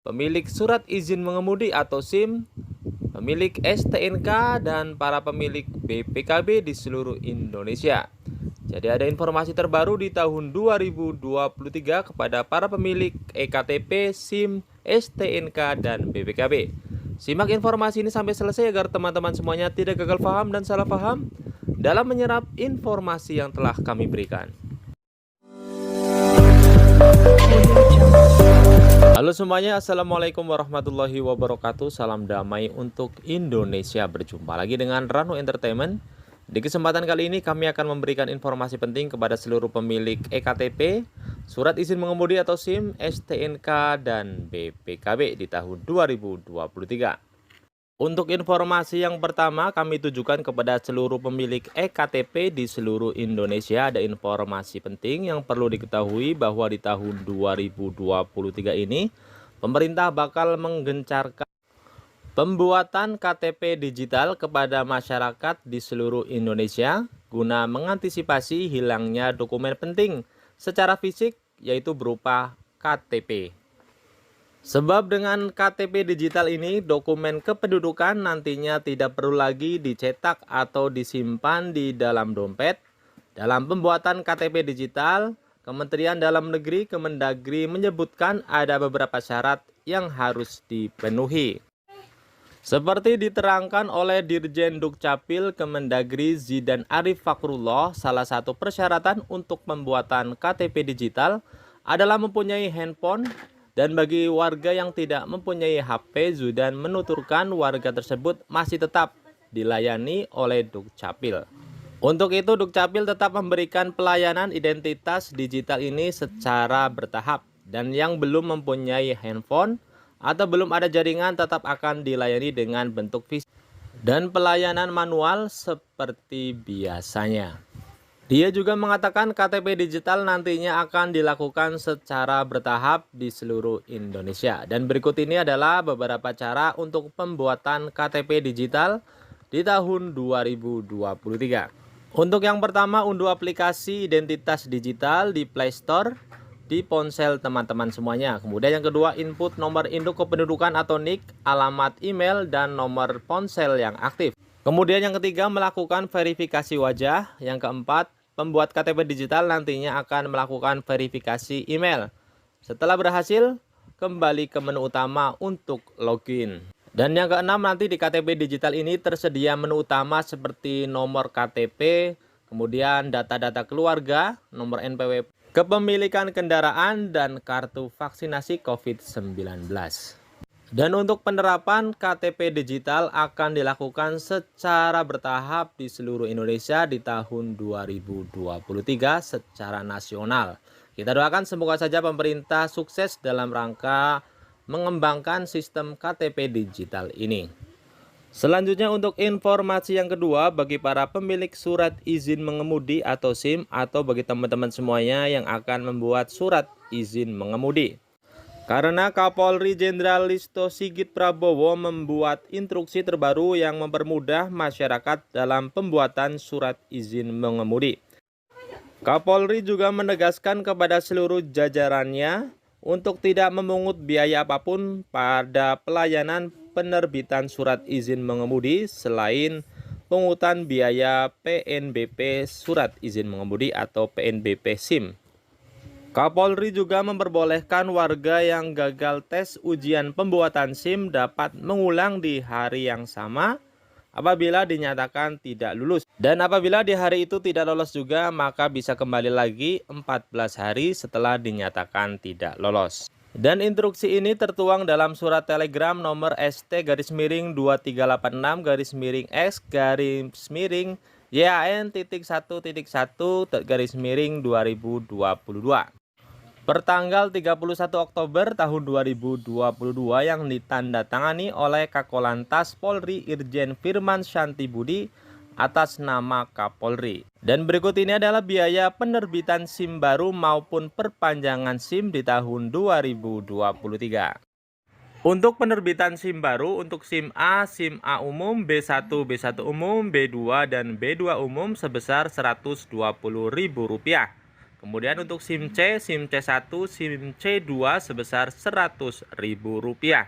pemilik surat izin mengemudi atau SIM, pemilik STNK, dan para pemilik BPKB di seluruh Indonesia. Jadi ada informasi terbaru di tahun 2023 kepada para pemilik EKTP, SIM, STNK, dan BPKB. Simak informasi ini sampai selesai agar teman-teman semuanya tidak gagal paham dan salah paham dalam menyerap informasi yang telah kami berikan. Halo semuanya, Assalamualaikum warahmatullahi wabarakatuh. Salam damai untuk Indonesia. Berjumpa lagi dengan Ranu Entertainment. Di kesempatan kali ini kami akan memberikan informasi penting kepada seluruh pemilik EKTP, surat izin mengemudi atau SIM, STNK, dan BPKB di tahun 2023. Untuk informasi yang pertama, kami tujukan kepada seluruh pemilik EKTP di seluruh Indonesia. Ada informasi penting yang perlu diketahui bahwa di tahun 2023 ini, pemerintah bakal menggencarkan pembuatan KTP digital kepada masyarakat di seluruh Indonesia guna mengantisipasi hilangnya dokumen penting secara fisik, yaitu berupa KTP. Sebab dengan KTP digital ini, dokumen kependudukan nantinya tidak perlu lagi dicetak atau disimpan di dalam dompet. Dalam pembuatan KTP digital, Kementerian Dalam Negeri Kemendagri menyebutkan ada beberapa syarat yang harus dipenuhi. Seperti diterangkan oleh Dirjen Dukcapil Kemendagri Zidan Arif Fakrullah, salah satu persyaratan untuk pembuatan KTP digital adalah mempunyai handphone. Dan bagi warga yang tidak mempunyai HP, Zidan menuturkan warga tersebut masih tetap dilayani oleh Dukcapil. Untuk itu, Dukcapil tetap memberikan pelayanan identitas digital ini secara bertahap. Dan yang belum mempunyai handphone atau belum ada jaringan tetap akan dilayani dengan bentuk fisik dan pelayanan manual seperti biasanya. Dia juga mengatakan KTP digital nantinya akan dilakukan secara bertahap di seluruh Indonesia. Dan berikut ini adalah beberapa cara untuk pembuatan KTP digital di tahun 2023. Untuk yang pertama, unduh aplikasi identitas digital di Play Store di ponsel teman-teman semuanya. Kemudian yang kedua, input nomor induk kependudukan atau NIK, alamat email, dan nomor ponsel yang aktif. Kemudian yang ketiga, melakukan verifikasi wajah. Yang keempat, pembuat KTP digital nantinya akan melakukan verifikasi email. Setelah berhasil, kembali ke menu utama untuk login. Dan yang keenam, nanti di KTP digital ini tersedia menu utama seperti nomor KTP, kemudian data-data keluarga, nomor NPWP, kepemilikan kendaraan, dan kartu vaksinasi COVID-19. Dan untuk penerapan KTP digital akan dilakukan secara bertahap di seluruh Indonesia di tahun 2023 secara nasional. Kita doakan semoga saja pemerintah sukses dalam rangka mengembangkan sistem KTP digital ini. Selanjutnya untuk informasi yang kedua, bagi para pemilik surat izin mengemudi atau SIM atau bagi teman-teman semuanya yang akan membuat surat izin mengemudi. Karena Kapolri Jenderal Listio Sigit Prabowo membuat instruksi terbaru yang mempermudah masyarakat dalam pembuatan surat izin mengemudi. Kapolri juga menegaskan kepada seluruh jajarannya untuk tidak memungut biaya apapun pada pelayanan penerbitan surat izin mengemudi selain pungutan biaya PNBP surat izin mengemudi atau PNBP SIM. Kapolri juga memperbolehkan warga yang gagal tes ujian pembuatan SIM dapat mengulang di hari yang sama apabila dinyatakan tidak lulus. Dan apabila di hari itu tidak lolos juga, maka bisa kembali lagi 14 hari setelah dinyatakan tidak lolos. Dan instruksi ini tertuang dalam surat telegram nomor ST-X-MIRING 238/X-YAN-1.1/2022 pertanggal 31 Oktober tahun 2022 yang ditandatangani oleh Kakolantas Polri Irjen Firman Syantibudi atas nama Kapolri. Dan berikut ini adalah biaya penerbitan SIM baru maupun perpanjangan SIM di tahun 2023. Untuk penerbitan SIM baru untuk SIM A umum, B1 umum, B2 dan B2 umum sebesar Rp120.000. Kemudian untuk SIM C, SIM C1, SIM C2 sebesar Rp100.000.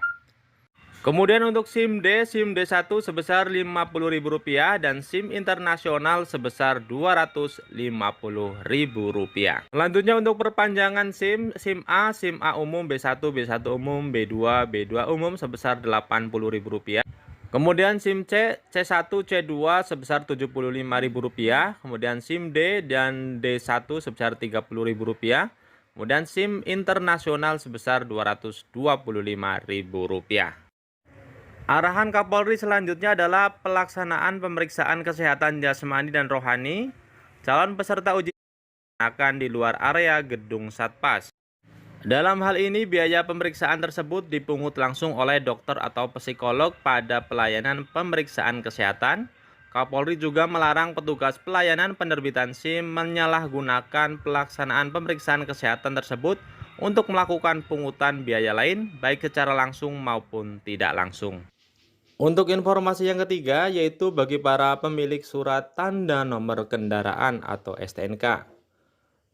Kemudian untuk SIM D, SIM D1 sebesar Rp50.000 dan SIM internasional sebesar Rp250.000. Selanjutnya untuk perpanjangan SIM, SIM A umum, B1 umum, B2 umum sebesar Rp80.000. Kemudian SIM C, C1, C2 sebesar Rp75.000. Kemudian SIM D dan D1 sebesar Rp30.000. Kemudian SIM internasional sebesar Rp225.000. Arahan Kapolri selanjutnya adalah pelaksanaan pemeriksaan kesehatan jasmani dan rohani calon peserta uji akan di luar area gedung Satpas. Dalam hal ini, biaya pemeriksaan tersebut dipungut langsung oleh dokter atau psikolog pada pelayanan pemeriksaan kesehatan. Kapolri juga melarang petugas pelayanan penerbitan SIM menyalahgunakan pelaksanaan pemeriksaan kesehatan tersebut untuk melakukan pungutan biaya lain, baik secara langsung maupun tidak langsung. Untuk informasi yang ketiga, yaitu bagi para pemilik surat tanda nomor kendaraan atau STNK.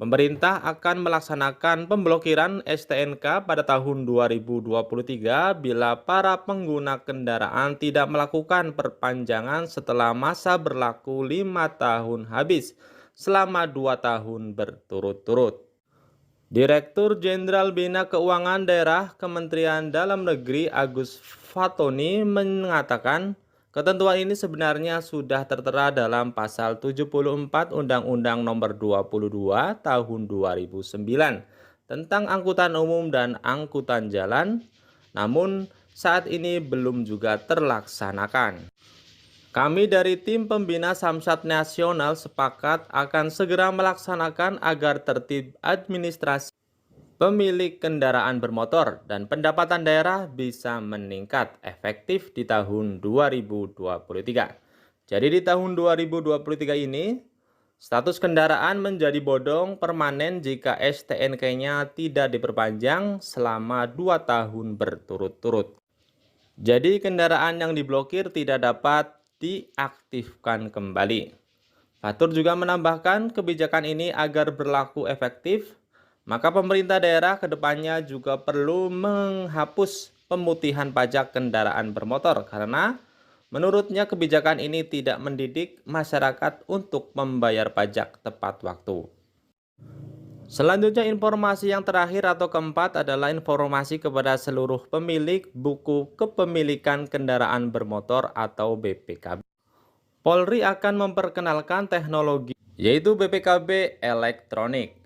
Pemerintah akan melaksanakan pemblokiran STNK pada tahun 2023 bila para pengguna kendaraan tidak melakukan perpanjangan setelah masa berlaku 5 tahun habis selama 2 tahun berturut-turut. Direktur Jenderal Bina Keuangan Daerah Kementerian Dalam Negeri Agus Fatoni mengatakan, ketentuan ini sebenarnya sudah tertera dalam pasal 74 Undang-Undang Nomor 22 Tahun 2009 tentang angkutan umum dan angkutan jalan, namun saat ini belum juga terlaksanakan. Kami dari tim pembina Samsat Nasional sepakat akan segera melaksanakan agar tertib administrasi pemilik kendaraan bermotor dan pendapatan daerah bisa meningkat efektif di tahun 2023. Jadi di tahun 2023 ini, status kendaraan menjadi bodong permanen jika STNK-nya tidak diperpanjang selama 2 tahun berturut-turut. Jadi kendaraan yang diblokir tidak dapat diaktifkan kembali. Fatur juga menambahkan kebijakan ini agar berlaku efektif, maka pemerintah daerah kedepannya juga perlu menghapus pemutihan pajak kendaraan bermotor karena menurutnya kebijakan ini tidak mendidik masyarakat untuk membayar pajak tepat waktu. Selanjutnya informasi yang terakhir atau keempat adalah informasi kepada seluruh pemilik buku kepemilikan kendaraan bermotor atau BPKB. Polri akan memperkenalkan teknologi yaitu BPKB elektronik.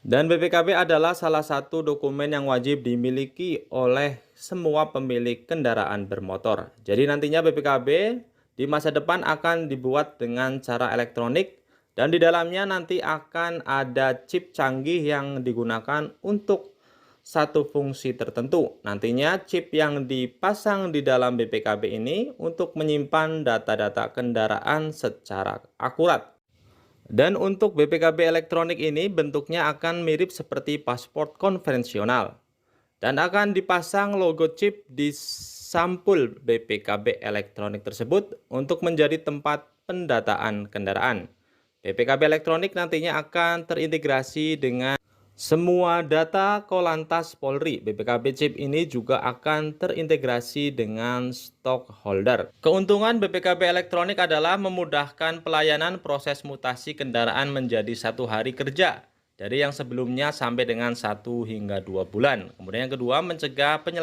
Dan BPKB adalah salah satu dokumen yang wajib dimiliki oleh semua pemilik kendaraan bermotor. Jadi nantinya BPKB di masa depan akan dibuat dengan cara elektronik dan di dalamnya nanti akan ada chip canggih yang digunakan untuk satu fungsi tertentu. Nantinya chip yang dipasang di dalam BPKB ini untuk menyimpan data-data kendaraan secara akurat. Dan untuk BPKB elektronik ini bentuknya akan mirip seperti paspor konvensional dan akan dipasang logo chip di sampul BPKB elektronik tersebut untuk menjadi tempat pendataan kendaraan. BPKB elektronik nantinya akan terintegrasi dengan semua data Korlantas Polri. BPKB chip ini juga akan terintegrasi dengan stockholder. Keuntungan BPKB elektronik adalah memudahkan pelayanan proses mutasi kendaraan menjadi 1 hari kerja dari yang sebelumnya sampai dengan 1 hingga 2 bulan. Kemudian yang kedua, mencegah penyelewengan